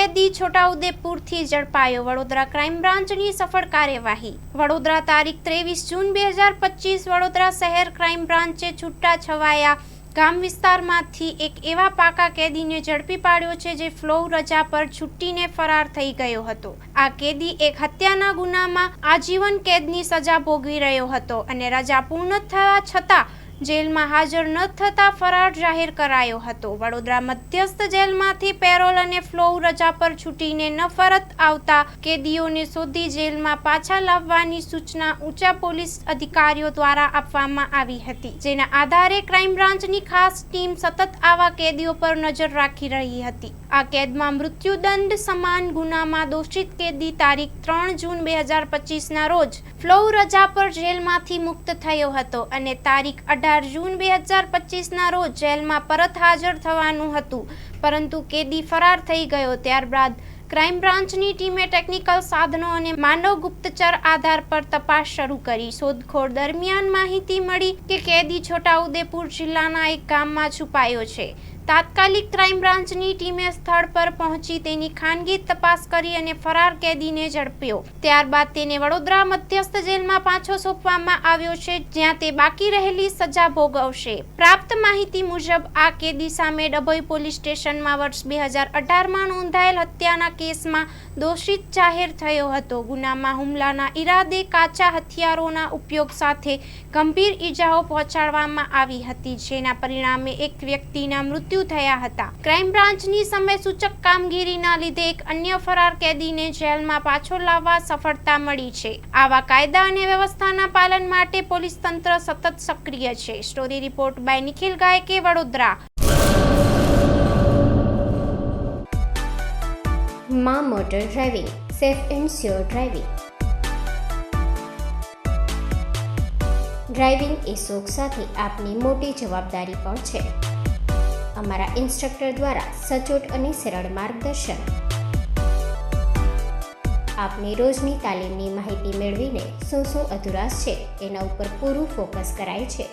કેદી છોટાઉદેપુરથી ઝડપાયો. વડોદરા ક્રાઇમ બ્રાન્ચની સફળ કાર્યવાહી. વડોદરા તારીખ 23 જૂન 2025 વડોદરા શહેર ક્રાઇમ બ્રાન્ચે છૂટાછવાયા ગામ વિસ્તારમાંથી એક એવા પાકા કેદીને ઝડપી પાડ્યો છે જે ફ્લોર રજા પર છૂટીને ફરાર થઈ ગયો હતો. આ કેદી એક હત્યાના ગુનામાં આજીવન કેદની સજા ભોગવી રહ્યો હતો અને રજા પૂર્ણ થવા છતાં જેલમાં હાજર ન થતા ફરાર જાહેર કરાયો હતો. વડોદરા મધ્યસ્થ જેલમાંથી પેરોલ અને ફ્લોર રજા પર છૂટીને ન પરત આવતા કેદીઓને શોધી જેલમાં પાછા લાવવાની સૂચના ઊંચા પોલીસ અધિકારીઓ દ્વારા આપવામાં આવી હતી, જેના આધારે ક્રાઇમ બ્રાન્ચની ખાસ ટીમ સતત આવા કેદીઓ પર નજર રાખી રહી હતી. આ કેદમાં મૃત્યુદંડ સમાન ગુનામાં દોષિત કેદી તારીખ 3 જૂન 2025ના રોજ ફ્લોર રજા પર જેલમાંથી મુક્ત થયો હતો અને તારીખ 18 જૂન 2025ના રોજ જેલમાં પરત હાજર થવાનું હતું, પરંતુ કેદી ફરાર થઈ ગયો. ત્યારબાદ ક્રાઇમ બ્રાન્ચની ટીમે ટેકનિકલ સાધનો અને માનવ ગુપ્તચર આધાર પર તપાસ શરૂ કરી. શોધખોળ દરમિયાન માહિતી મળી કે કેદી છોટાઉદેપુર જિલ્લાના એક ગામમાં છુપાયો છે. તાત્કાલિક ક્રાઇમ બ્રાન્ચની ટીમે સ્થળ પર પહોંચી તેની ખાનગી તપાસ કરી અને ફરાર કેદીને ઝડપ્યો. ત્યારબાદ તેને વડોદરા મધ્યસ્થ જેલમાં પાછો સોંપવામાં આવ્યો છે, જ્યાં તે બાકી રહેલી સજા ભોગવશે. પ્રાપ્ત માહિતી મુજબ આ કેદી સામે ડભોઈ પોલીસ સ્ટેશનમાં વર્ષ 2018માં નોંધાયેલ હત્યાના કેસમાં દોષિત જાહેર થયો હતો. ગુનામાં હુમલાના ઈરાદે કાચા હથિયારોના ઉપયોગ સાથે ગંભીર ઈજાઓ પહોંચાડવામાં આવી હતી, જેના પરિણામે એક વ્યક્તિના મૃત્યુ થયા હતા. ક્રાઇમ બ્રાન્ચની સમયસૂચક કામગીરીના લીધે એક અન્ય ફરાર કેદીને જેલમાં પાછો લાવવા સફળતા મળી છે. આવા કાયદા અને વ્યવસ્થાના પાલન માટે પોલીસ તંત્ર સતત સક્રિય છે. Story report by Nikhil Gayke, Vadodara. માં motor driving, safe and sure driving. Driving એ શોખ સાથે આપની મોટી જવાબદારી પણ છે. અમારા ઇન્સ્ટ્રક્ટર દ્વારા સચોટ અને સરળ માર્ગદર્શન. આપની રોજની તાલીમની માહિતી મેળવીને શું અધુરાશ છે એના ઉપર પૂરું ફોકસ કરાય છે.